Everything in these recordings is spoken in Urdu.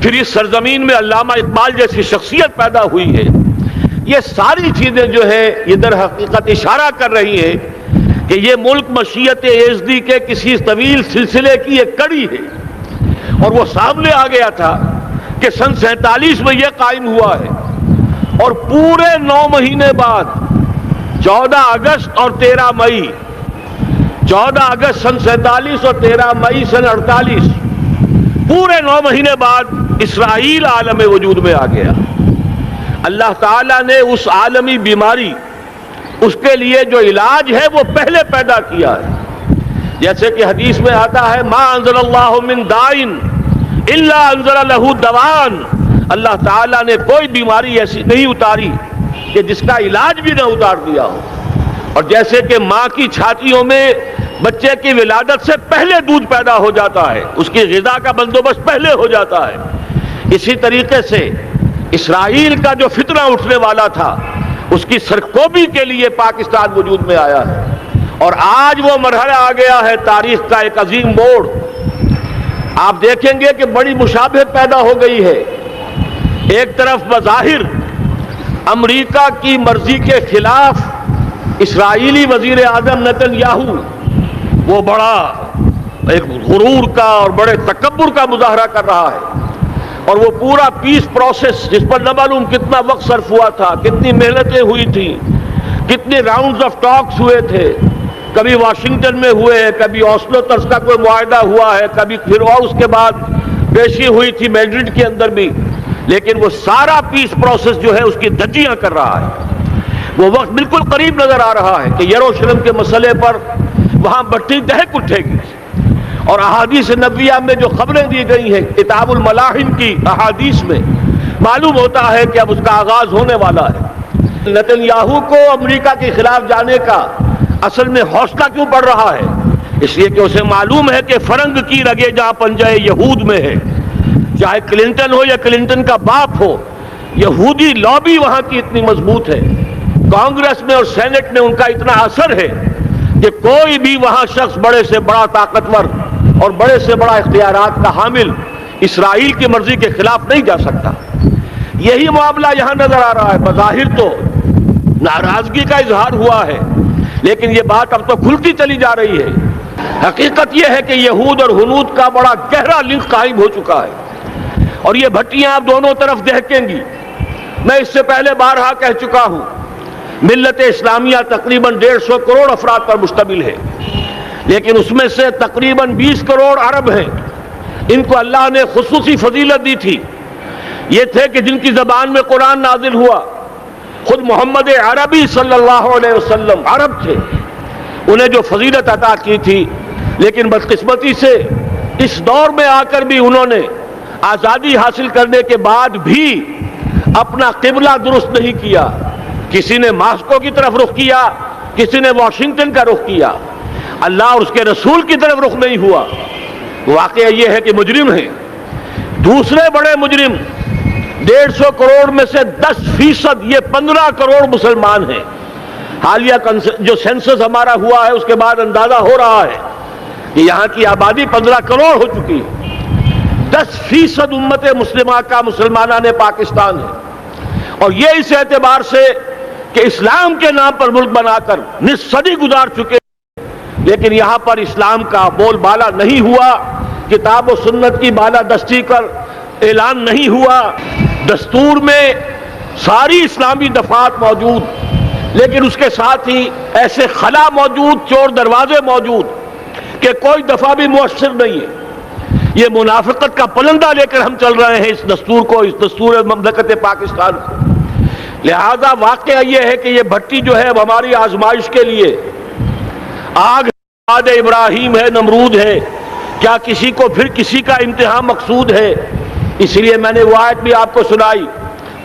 پھر اس سرزمین میں علامہ اقبال جیسی شخصیت پیدا ہوئی ہے. یہ ساری چیزیں جو ہے یہ در حقیقت اشارہ کر رہی ہے کہ یہ ملک مشیت یزدی کے کسی طویل سلسلے کی ایک کڑی ہے، اور وہ سامنے آ گیا تھا کہ سن 47 میں یہ قائم ہوا ہے، اور پورے 9 مہینے بعد 14 اگست اور 13 مئی 14 اگست سن 47 اور 13 مئی سن 48 پورے 9 مہینے بعد اسرائیل عالم وجود میں آ گیا. اللہ تعالیٰ نے اس عالمی بیماری، اس کے لیے جو علاج ہے وہ پہلے پیدا کیا ہے. جیسے کہ حدیث میں آتا ہے ما انزل اللہ من دائن الا انزل لہ دوان، اللہ تعالیٰ نے کوئی بیماری ایسی نہیں اتاری کہ جس کا علاج بھی نہ اتار دیا ہو. اور جیسے کہ ماں کی چھاتیوں میں بچے کی ولادت سے پہلے دودھ پیدا ہو جاتا ہے، اس کی غذا کا بندوبست پہلے ہو جاتا ہے، اسی طریقے سے اسرائیل کا جو فتنہ اٹھنے والا تھا اس کی سرکوبی کے لیے پاکستان وجود میں آیا ہے. اور آج وہ مرحلہ آ گیا ہے تاریخ کا ایک عظیم موڑ. آپ دیکھیں گے کہ بڑی مشابہت پیدا ہو گئی ہے. ایک طرف بظاہر امریکہ کی مرضی کے خلاف اسرائیلی وزیر اعظم نیتن یاہو وہ بڑا ایک غرور کا اور بڑے تکبر کا مظاہرہ کر رہا ہے، اور وہ پورا پیس پروسیس جس پر نہ معلوم کتنا وقت صرف ہوا تھا، کتنی محنتیں ہوئی تھیں، کتنے راؤنڈز آف ٹاکس ہوئے تھے، کبھی واشنگٹن میں ہوئے، کبھی اوسلو طرز کا کوئی معاہدہ ہوا ہے، کبھی پھر اور اس کے بعد پیشی ہوئی تھی میڈرڈ کے اندر بھی، لیکن وہ سارا پیس پروسیس جو ہے اس کی دھجیاں کر رہا ہے. وہ وقت بالکل قریب نظر آ رہا ہے کہ یروشلم کے مسئلے پر وہاں بٹھی دہک اٹھے گی. اور احادیث نبویہ میں جو خبریں دی گئی ہیں کتاب الملاحم کی احادیث میں معلوم ہوتا ہے کہ اب اس کا آغاز ہونے والا ہے. نیتن یاہو کو امریکہ کے خلاف جانے کا اصل میں حوصلہ کیوں بڑھ رہا ہے؟ اس لیے کہ اسے معلوم ہے کہ فرنگ کی رگیں جہاں پنجہ یہود میں ہے، چاہے کلنٹن ہو یا کلنٹن کا باپ ہو، یہودی لابی وہاں کی اتنی مضبوط ہے، کانگریس میں اور سینٹ میں ان کا اتنا اثر ہے کہ کوئی بھی وہاں شخص بڑے سے بڑا طاقتور اور بڑے سے بڑا اختیارات کا حامل اسرائیل کی مرضی کے خلاف نہیں جا سکتا. یہی معاملہ یہاں نظر آ رہا ہے. بظاہر تو ناراضگی کا اظہار ہوا ہے، لیکن یہ بات اب تو کھلتی چلی جا رہی ہے. حقیقت یہ ہے کہ یہود اور ہنود کا بڑا گہرا لنک قائم ہو چکا ہے، اور یہ بھٹیاں اب دونوں طرف دہکیں گی. میں اس سے پہلے بارہا کہہ چکا ہوں، ملت اسلامیہ تقریباً 150 کروڑ افراد پر مشتمل ہے، لیکن اس میں سے تقریباً 20 کروڑ عرب ہیں. ان کو اللہ نے خصوصی فضیلت دی تھی. یہ تھے کہ جن کی زبان میں قرآن نازل ہوا، خود محمد عربی صلی اللہ علیہ وسلم عرب تھے، انہیں جو فضیلت عطا کی تھی. لیکن بدقسمتی سے اس دور میں آ کر بھی انہوں نے آزادی حاصل کرنے کے بعد بھی اپنا قبلہ درست نہیں کیا. کسی نے ماسکو کی طرف رخ کیا، کسی نے واشنگٹن کا رخ کیا، اللہ اور اس کے رسول کی طرف رخ نہیں ہوا. واقعہ یہ ہے کہ مجرم ہیں. دوسرے بڑے مجرم 150 کروڑ میں سے 10%، یہ 15 کروڑ مسلمان ہیں. حالیہ جو سینسس ہمارا ہوا ہے اس کے بعد اندازہ ہو رہا ہے کہ یہاں کی آبادی 15 کروڑ ہو چکی ہے. 10% امت مسلمہ کا مسلمانان پاکستان ہے، اور یہ اس اعتبار سے کہ اسلام کے نام پر ملک بنا کر نصف صدی گزار چکے، لیکن یہاں پر اسلام کا بول بالا نہیں ہوا، کتاب و سنت کی بالادستی کر اعلان نہیں ہوا. دستور میں ساری اسلامی دفعات موجود، لیکن اس کے ساتھ ہی ایسے خلا موجود، چور دروازے موجود کہ کوئی دفعہ بھی مؤثر نہیں ہے. یہ منافقت کا پلندہ لے کر ہم چل رہے ہیں اس دستور کو، اس دستور مملکت پاکستان کو. لہذا واقعہ یہ ہے کہ یہ بھٹی جو ہے اب ہماری آزمائش کے لیے آگ ابراہیم ہے، نمرود ہے. کیا کسی کو پھر کسی کا امتحان مقصود ہے؟ اس لیے میں نے وہ آیت بھی آپ کو سنائی،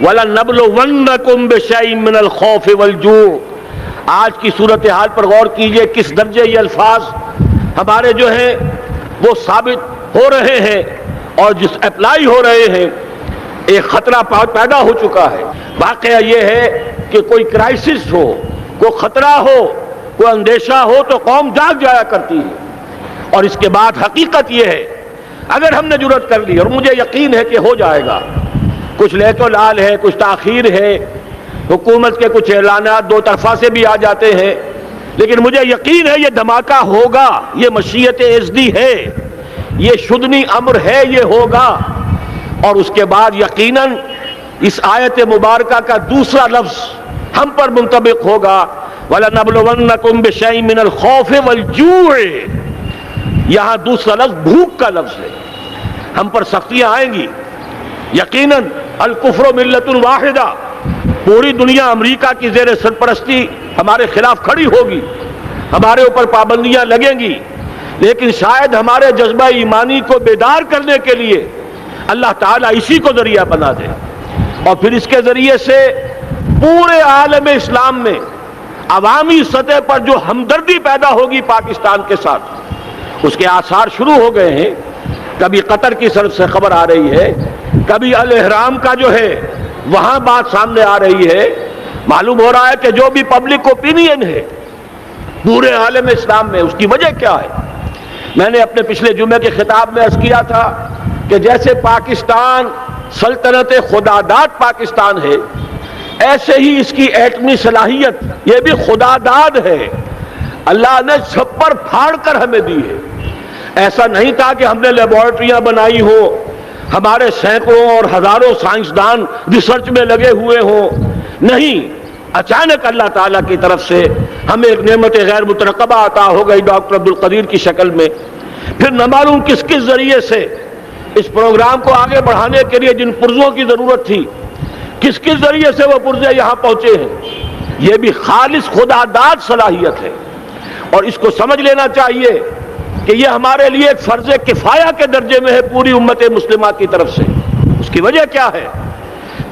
وَلَنَّبْلُوَنَّكُمْ بِشَيْءٍ مِّنَ الْخَوْفِ وَالْجُوعِ. آج کی صورتحال پر غور کیجئے، کس درجے یہ الفاظ ہمارے جو ہیں وہ ثابت ہو رہے ہیں اور جس اپلائی ہو رہے ہیں. ایک خطرہ پیدا ہو چکا ہے. واقعہ یہ ہے کہ کوئی کرائسس ہو، کوئی خطرہ ہو، کوئی اندیشہ ہو تو قوم جاگ جایا کرتی ہے. اور اس کے بعد حقیقت یہ ہے اگر ہم نے جرأت کر لی، اور مجھے یقین ہے کہ ہو جائے گا، کچھ لیت و لال ہے، کچھ تاخیر ہے، حکومت کے کچھ اعلانات دو طرفہ سے بھی آ جاتے ہیں، لیکن مجھے یقین ہے یہ دھماکہ ہوگا، یہ مشیت اعزدی ہے، یہ شدنی امر ہے، یہ ہوگا۔ اور اس کے بعد یقیناً اس آیت مبارکہ کا دوسرا لفظ ہم پر منطبق ہوگا، وَلَنَبْلُوَنَّكُمْ بِشَيْءٍ مِّنَ الْخَوْفِ وَالْجُوعِ۔ یہاں دوسرا لفظ بھوک کا لفظ ہے، ہم پر سختیاں آئیں گی یقیناً۔ الکفر ملت واحدہ، پوری دنیا امریکہ کی زیر سرپرستی ہمارے خلاف کھڑی ہوگی، ہمارے اوپر پابندیاں لگیں گی، لیکن شاید ہمارے جذبہ ایمانی کو بیدار کرنے کے لیے اللہ تعالیٰ اسی کو ذریعہ بنا دے، اور پھر اس کے ذریعے سے پورے عالم اسلام میں عوامی سطح پر جو ہمدردی پیدا ہوگی پاکستان کے ساتھ، اس کے آثار شروع ہو گئے ہیں۔ کبھی قطر کی طرف سے خبر آ رہی ہے، کبھی الاحرام کا جو ہے وہاں بات سامنے آ رہی ہے۔ معلوم ہو رہا ہے کہ جو بھی پبلک اوپینین ہے پورے عالم اسلام میں، اس کی وجہ کیا ہے؟ میں نے اپنے پچھلے جمعے کے خطاب میں عرض کیا تھا کہ جیسے پاکستان سلطنت خداداد پاکستان ہے، ایسے ہی اس کی ایٹمی صلاحیت یہ بھی خداداد ہے، اللہ نے چھپر پھاڑ کر ہمیں دی ہے۔ ایسا نہیں تھا کہ ہم نے لیبارٹریاں بنائی ہو، ہمارے سینکڑوں اور ہزاروں سائنسدان ریسرچ میں لگے ہوئے ہوں، نہیں، اچانک اللہ تعالیٰ کی طرف سے ہمیں ایک نعمت غیر مترقبہ عطا ہو گئی ڈاکٹر عبدالقدیر کی شکل میں۔ پھر نہ معلوم کس کس ذریعے سے اس پروگرام کو آگے بڑھانے کے لیے جن پرزوں کی ضرورت تھی، کس کس ذریعے سے وہ پرزے یہاں پہنچے ہیں۔ یہ بھی خالص خداداد صلاحیت ہے، اور اس کو سمجھ لینا چاہیے کہ یہ ہمارے لیے ایک فرض کفایہ کے درجے میں ہے پوری امت مسلمہ کی طرف سے۔ اس کی وجہ کیا ہے؟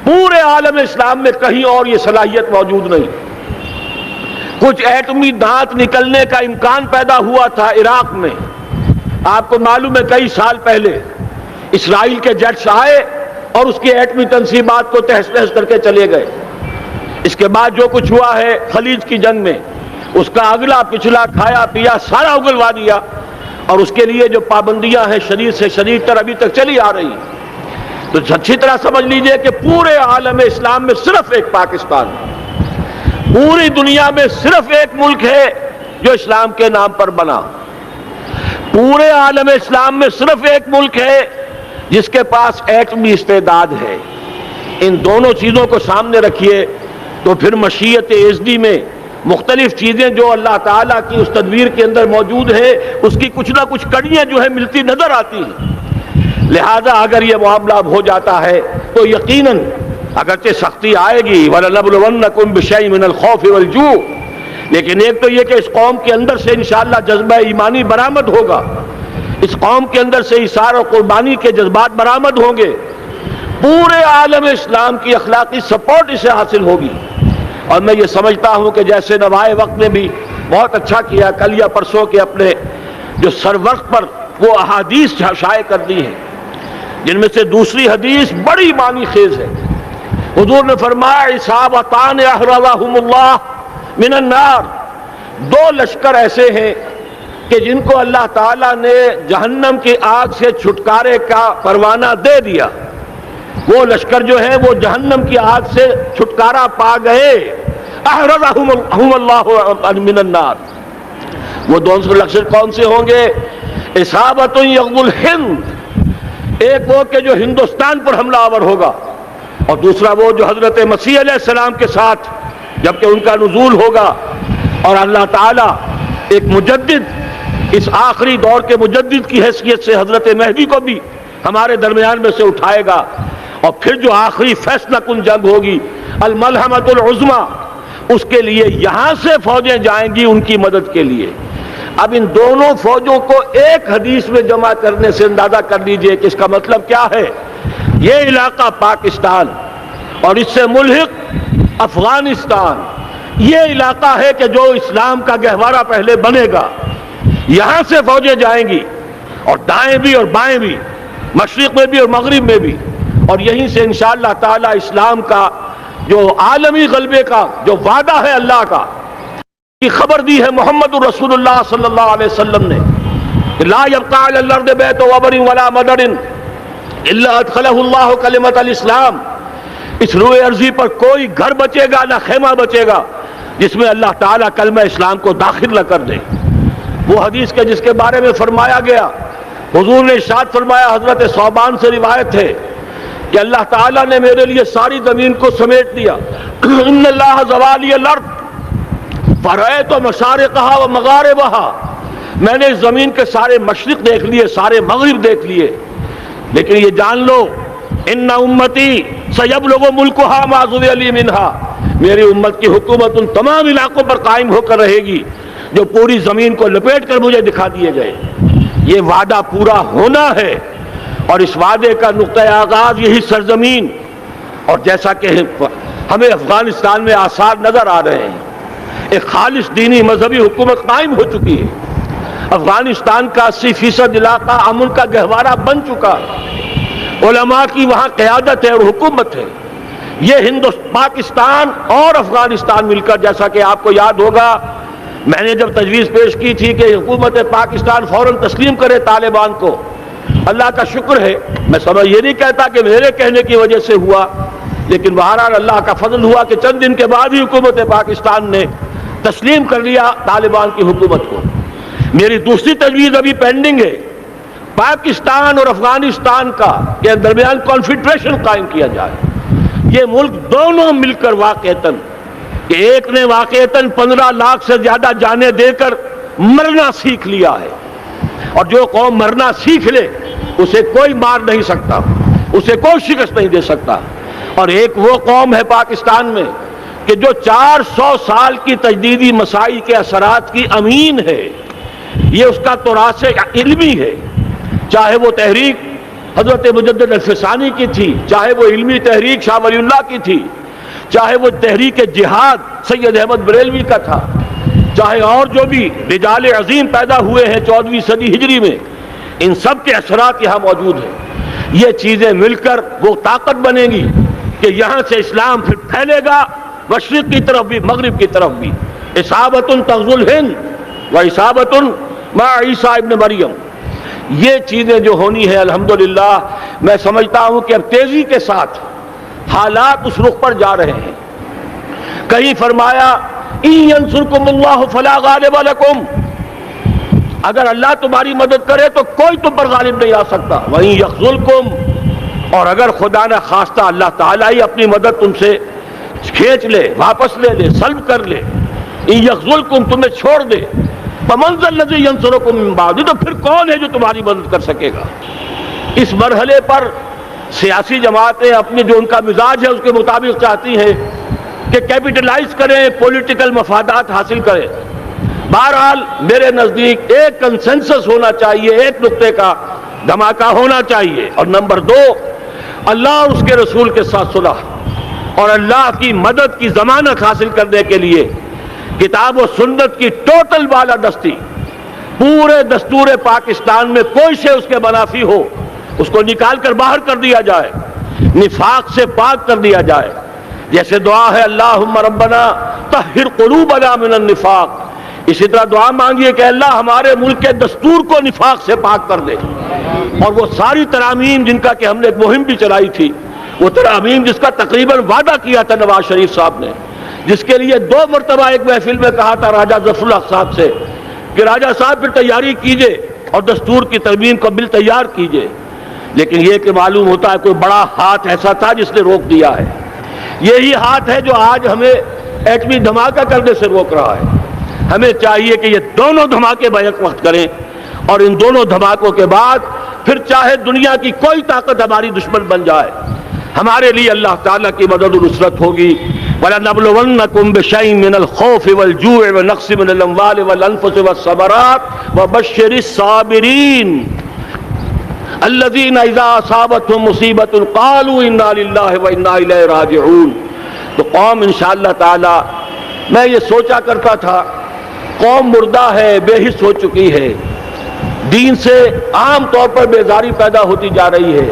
پورے عالم اسلام میں کہیں اور یہ صلاحیت موجود نہیں۔ کچھ ایٹمی دانت نکلنے کا امکان پیدا ہوا تھا عراق میں، آپ کو معلوم ہے کئی سال پہلے اسرائیل کے جیٹس آئے اور اس کی ایٹمی تنصیبات کو تہس نہس کر کے چلے گئے۔ اس کے بعد جو کچھ ہوا ہے خلیج کی جنگ میں، اس کا اگلا پچھلا کھایا پیا سارا اگلوا دیا، اور اس کے لیے جو پابندیاں ہیں شدید سے شدید تر ابھی تک چلی آ رہی ہیں۔ تو اچھی طرح سمجھ لیجئے کہ پورے عالم اسلام میں صرف ایک پاکستان ہے، پوری دنیا میں صرف ایک ملک ہے جو اسلام کے نام پر بنا، پورے عالم اسلام میں صرف ایک ملک ہے جس کے پاس ایٹمی استعداد ہے۔ ان دونوں چیزوں کو سامنے رکھیے تو پھر مشیت اعزدی میں مختلف چیزیں جو اللہ تعالیٰ کی اس تدبیر کے اندر موجود ہے، اس کی کچھ نہ کچھ کڑیاں جو ہے ملتی نظر آتی ہیں۔ لہذا اگر یہ معاملہ ہو جاتا ہے تو یقیناً اگرچہ سختی آئے گی، وَلَنَبْلُوَنَّكُمْ بِشَيْءٍ مِّنَ الْخَوْفِ وَالْجُوعِ، لیکن ایک تو یہ کہ اس قوم کے اندر سے انشاءاللہ جذبہ ایمانی برآمد ہوگا، اس قوم کے اندر سے ایثار اور قربانی کے جذبات برآمد ہوں گے، پورے عالم اسلام کی اخلاقی سپورٹ اسے حاصل ہوگی۔ اور میں یہ سمجھتا ہوں کہ جیسے نوائے وقت نے بھی بہت اچھا کیا، کل یا پرسوں کے اپنے جو سر وقت پر وہ احادیث شائع کر دی ہیں، جن میں سے دوسری حدیث بڑی معنی خیز ہے۔ حضور نے فرمایا اصابتان احرزہم اللہ من النار، دو لشکر ایسے ہیں کہ جن کو اللہ تعالیٰ نے جہنم کی آگ سے چھٹکارے کا پروانہ دے دیا، وہ لشکر جو ہیں وہ جہنم کی آگ سے چھٹکارا پا گئے، احرزہم اللہ من النار۔ وہ دونوں لشکر کون سے ہوں گے؟ اصابت یغزو الہند، ایک وہ کہ جو ہندوستان پر حملہ آور ہوگا، اور دوسرا وہ جو حضرت مسیح علیہ السلام کے ساتھ جبکہ ان کا نزول ہوگا، اور اللہ تعالیٰ ایک مجدد، اس آخری دور کے مجدد کی حیثیت سے حضرت مہدی کو بھی ہمارے درمیان میں سے اٹھائے گا، اور پھر جو آخری فیصلہ کن جنگ ہوگی الملحمۃ العظمیٰ، اس کے لیے یہاں سے فوجیں جائیں گی ان کی مدد کے لیے۔ اب ان دونوں فوجوں کو ایک حدیث میں جمع کرنے سے اندازہ کر لیجئے کہ اس کا مطلب کیا ہے۔ یہ علاقہ پاکستان اور اس سے ملحق افغانستان، یہ علاقہ ہے کہ جو اسلام کا گہوارہ پہلے بنے گا، یہاں سے فوجیں جائیں گی، اور دائیں بھی اور بائیں بھی، مشرق میں بھی اور مغرب میں بھی، اور یہیں سے انشاءاللہ تعالی اسلام کا جو عالمی غلبے کا جو وعدہ ہے اللہ کا، کی خبر دی ہے محمد رسول اللہ صلی اللہ علیہ وسلم نے، لا يبقى على الارض بیت وبر ولا مدر الا ادخلہ اللہ کلمۃ الاسلام، اس روئے ارضی پر کوئی گھر بچے گا نہ خیمہ بچے گا جس میں اللہ تعالیٰ کلمہ اسلام کو داخل نہ کر دے۔ وہ حدیث کے جس کے بارے میں فرمایا گیا، حضور نے ارشاد فرمایا، حضرت ثوبان سے روایت ہے کہ اللہ تعالیٰ نے میرے لیے ساری زمین کو سمیٹ دیا۔ ان اللہ زوالی الارض فرأیت مشارقہا و مغاربہا، میں نے اس زمین کے سارے مشرق دیکھ لیے، سارے مغرب دیکھ لیے، لیکن یہ جان لو ان امتی سیبلغ ملکہا ما ظوی لی منہا، میری امت کی حکومت ان تمام علاقوں پر قائم ہو کر رہے گی جو پوری زمین کو لپیٹ کر مجھے دکھا دیے گئے۔ یہ وعدہ پورا ہونا ہے، اور اس وعدے کا نقطۂ آغاز یہی سرزمین، اور جیسا کہ ہمیں افغانستان میں آثار نظر آ رہے ہیں، ایک خالص دینی مذہبی حکومت قائم ہو چکی ہے۔ افغانستان کا 80% علاقہ امن کا گہوارہ بن چکا ہے، علماء کی وہاں قیادت ہے اور حکومت ہے۔ یہ پاکستان اور افغانستان مل کر، جیسا کہ آپ کو یاد ہوگا میں نے جب تجویز پیش کی تھی کہ حکومت پاکستان فوراً تسلیم کرے طالبان کو، اللہ کا شکر ہے، میں سمجھ یہ نہیں کہتا کہ میرے کہنے کی وجہ سے ہوا، لیکن بہرحال اللہ کا فضل ہوا کہ چند دن کے بعد ہی حکومت پاکستان نے تسلیم کر لیا طالبان کی حکومت کو۔ میری دوسری تجویز ابھی پینڈنگ ہے، پاکستان اور افغانستان کے درمیان کانفیڈریشن قائم کیا جائے۔ یہ ملک دونوں مل کر واقعتاً، کہ ایک نے واقعتاً 15 لاکھ سے زیادہ جانیں دے کر مرنا سیکھ لیا ہے، اور جو قوم مرنا سیکھ لے اسے کوئی مار نہیں سکتا، اسے کوئی شکست نہیں دے سکتا، اور ایک وہ قوم ہے پاکستان میں کہ جو 400 سال کی تجدیدی مسائی کے اثرات کی امین ہے، یہ اس کا تراث علمی ہے، چاہے وہ تحریک حضرت مجدد الفسانی کی تھی، چاہے وہ علمی تحریک شاہ ولی اللہ کی تھی، چاہے وہ تحریک جہاد سید احمد بریلوی کا تھا، چاہے اور جو بھی رجال عظیم پیدا ہوئے ہیں 14ویں صدی ہجری میں، ان سب کے اثرات یہاں موجود ہیں۔ یہ چیزیں مل کر وہ طاقت بنے گی کہ یہاں سے اسلام پھر پھیلے گا، مشرق کی طرف بھی مغرب کی طرف بھی۔ اصابۃ تغزو الہند و اصابۃ مع عیسیٰ ابن مریم، یہ چیزیں جو ہونی ہیں الحمدللہ میں سمجھتا ہوں کہ اب تیزی کے ساتھ حالات اس رخ پر جا رہے ہیں۔ کہیں فرمایا ان ینصرکم اللہ فلا غالب لکم، اگر اللہ تمہاری مدد کرے تو کوئی تم پر غالب نہیں آ سکتا، وہیں یخذلکم، اور اگر خدا نہ خواستہ اللہ تعالیٰ ہی اپنی مدد تم سے کھینچ لے، واپس لے لے، سلب کر لے، ان یخذلکم، تمہیں چھوڑ دے، فمن ذا الذی ینصرکم من بعد، تو پھر کون ہے جو تمہاری مدد کر سکے گا۔ اس مرحلے پر سیاسی جماعتیں اپنے جو ان کا مزاج ہے اس کے مطابق چاہتی ہیں کہ کیپٹلائز کریں، پولیٹیکل مفادات حاصل کریں۔ بہرحال میرے نزدیک ایک کنسنسس ہونا چاہیے، ایک نقطے کا دھماکہ ہونا چاہیے، اور نمبر 2 اللہ اور اس کے رسول کے ساتھ صلح اور اللہ کی مدد کی ضمانت حاصل کرنے کے لیے کتاب و سنت کی ٹوٹل بالادستی، پورے دستور پاکستان میں کوئی شے اس کے منافی ہو اس کو نکال کر باہر کر دیا جائے، نفاق سے پاک کر دیا جائے۔ جیسے دعا ہے اللہم ربنا طہر قلوبنا من النفاق، اسی طرح دعا مانگیے کہ اللہ ہمارے ملک کے دستور کو نفاق سے پاک کر دے، اور وہ ساری ترامیم جن کا کہ ہم نے ایک مہم بھی چلائی تھی، وہ ترامیم جس کا تقریباً وعدہ کیا تھا نواز شریف صاحب نے، جس کے لیے 2 مرتبہ ایک محفل میں کہا تھا راجہ ظفر اللہ صاحب سے کہ راجہ صاحب پھر تیاری کیجئے اور دستور کی ترمیم کو بل تیار کیجئے، لیکن یہ کہ معلوم ہوتا ہے کوئی بڑا ہاتھ ایسا تھا جس نے روک دیا ہے۔ یہی ہاتھ ہے جو آج ہمیں ایٹمی دھماکہ کرنے سے روک رہا ہے۔ ہمیں چاہیے کہ یہ دونوں دھماکے بیک وقت کریں، اور ان دونوں دھماکوں کے بعد پھر چاہے دنیا کی کوئی طاقت ہماری دشمن بن جائے، ہمارے لیے اللہ تعالیٰ کی مدد و نصرت ہوگی۔ وَلَنَبْلُوَنَّكُمْ بِشَيْءٍ مِّنَ الْخَوْفِ وَالْجُوعِ وَنَقْصٍ مِّنَ الْأَمْوَالِ وَالْأَنفُسِ وَالثَّمَرَاتِ وَبَشِّرِ الصَّابِرِينَ الَّذِينَ إِذَا أَصَابَتْهُم مُّصِيبَةٌ قَالُوا إِنَّا لِلَّهِ وَإِنَّا إِلَيْهِ رَاجِعُونَ۔ تو قوم انشاءاللہ تعالی، میں یہ سوچا کرتا تھا قوم مردہ ہے، بے حس ہو چکی ہے، دین سے عام طور پر بیزاری پیدا ہوتی جا رہی ہے،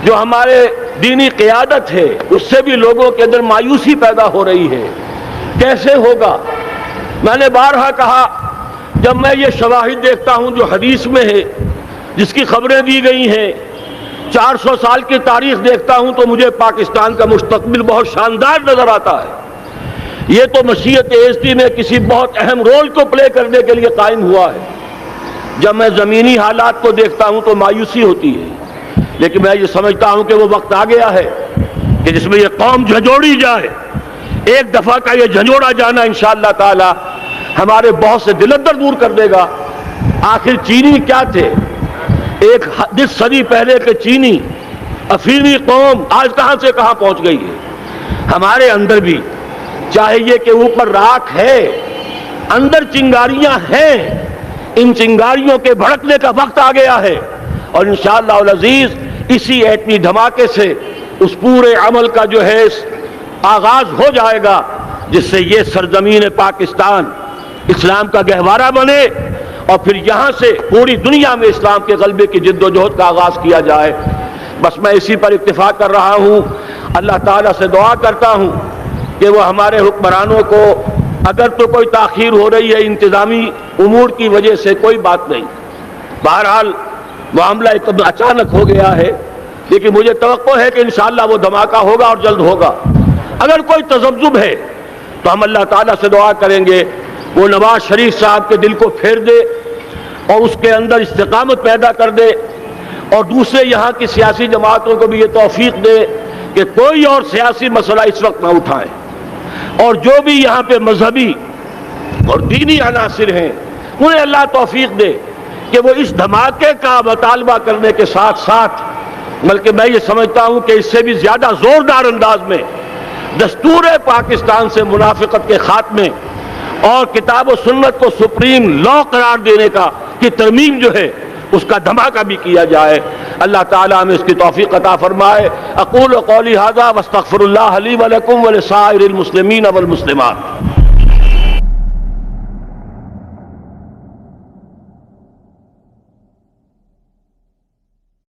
جو ہمارے دینی قیادت ہے اس سے بھی لوگوں کے اندر مایوسی پیدا ہو رہی ہے، کیسے ہوگا؟ میں نے بارہا کہا جب میں یہ شواہد دیکھتا ہوں جو حدیث میں ہے، جس کی خبریں دی گئی ہیں، 400 سال کی تاریخ دیکھتا ہوں، تو مجھے پاکستان کا مستقبل بہت شاندار نظر آتا ہے۔ یہ تو مشیت ایزدی میں کسی بہت اہم رول کو پلے کرنے کے لیے قائم ہوا ہے۔ جب میں زمینی حالات کو دیکھتا ہوں تو مایوسی ہوتی ہے، لیکن میں یہ سمجھتا ہوں کہ وہ وقت آ گیا ہے کہ جس میں یہ قوم جھنجھوڑی جائے۔ ایک دفعہ کا یہ جھنجھوڑا جانا انشاءاللہ تعالی ہمارے بہت سے دل اندر دور کر دے گا۔ آخر چینی کیا تھے؟ ایک 10 صدی پہلے کے چینی افریقی قوم آج کہاں سے کہاں پہنچ گئی ہے۔ ہمارے اندر بھی چاہیے کہ اوپر راکھ ہے، اندر چنگاریاں ہیں، ان چنگاریوں کے بھڑکنے کا وقت آ گیا ہے، اور انشاءاللہ العزیز اسی ایٹمی دھماکے سے اس پورے عمل کا جو ہے آغاز ہو جائے گا، جس سے یہ سرزمین پاکستان اسلام کا گہوارہ بنے، اور پھر یہاں سے پوری دنیا میں اسلام کے غلبے کی جد و جہد کا آغاز کیا جائے۔ بس میں اسی پر اتفاق کر رہا ہوں۔ اللہ تعالیٰ سے دعا کرتا ہوں کہ وہ ہمارے حکمرانوں کو، اگر تو کوئی تاخیر ہو رہی ہے انتظامی امور کی وجہ سے، کوئی بات نہیں، بہرحال معاملہ ایک اچانک ہو گیا ہے، لیکن مجھے توقع ہے کہ انشاءاللہ وہ دھماکہ ہوگا اور جلد ہوگا۔ اگر کوئی تذبذب ہے تو ہم اللہ تعالیٰ سے دعا کریں گے وہ نواز شریف صاحب کے دل کو پھیر دے اور اس کے اندر استقامت پیدا کر دے، اور دوسرے یہاں کی سیاسی جماعتوں کو بھی یہ توفیق دے کہ کوئی اور سیاسی مسئلہ اس وقت نہ اٹھائیں، اور جو بھی یہاں پہ مذہبی اور دینی عناصر ہیں انہیں اللہ توفیق دے کہ وہ اس دھماکے کا مطالبہ کرنے کے ساتھ ساتھ، بلکہ میں یہ سمجھتا ہوں کہ اس سے بھی زیادہ زوردار انداز میں دستور پاکستان سے منافقت کے خاتمے اور کتاب و سنت کو سپریم لا قرار دینے کی ترمیم جو ہے اس کا دھماکہ بھی کیا جائے۔ اللہ تعالیٰ ہمیں اس کی توفیق عطا فرمائے۔ اقول قولی ھذا واستغفر اللہ لی ولکم ولسائر المسلمین والمسلمات۔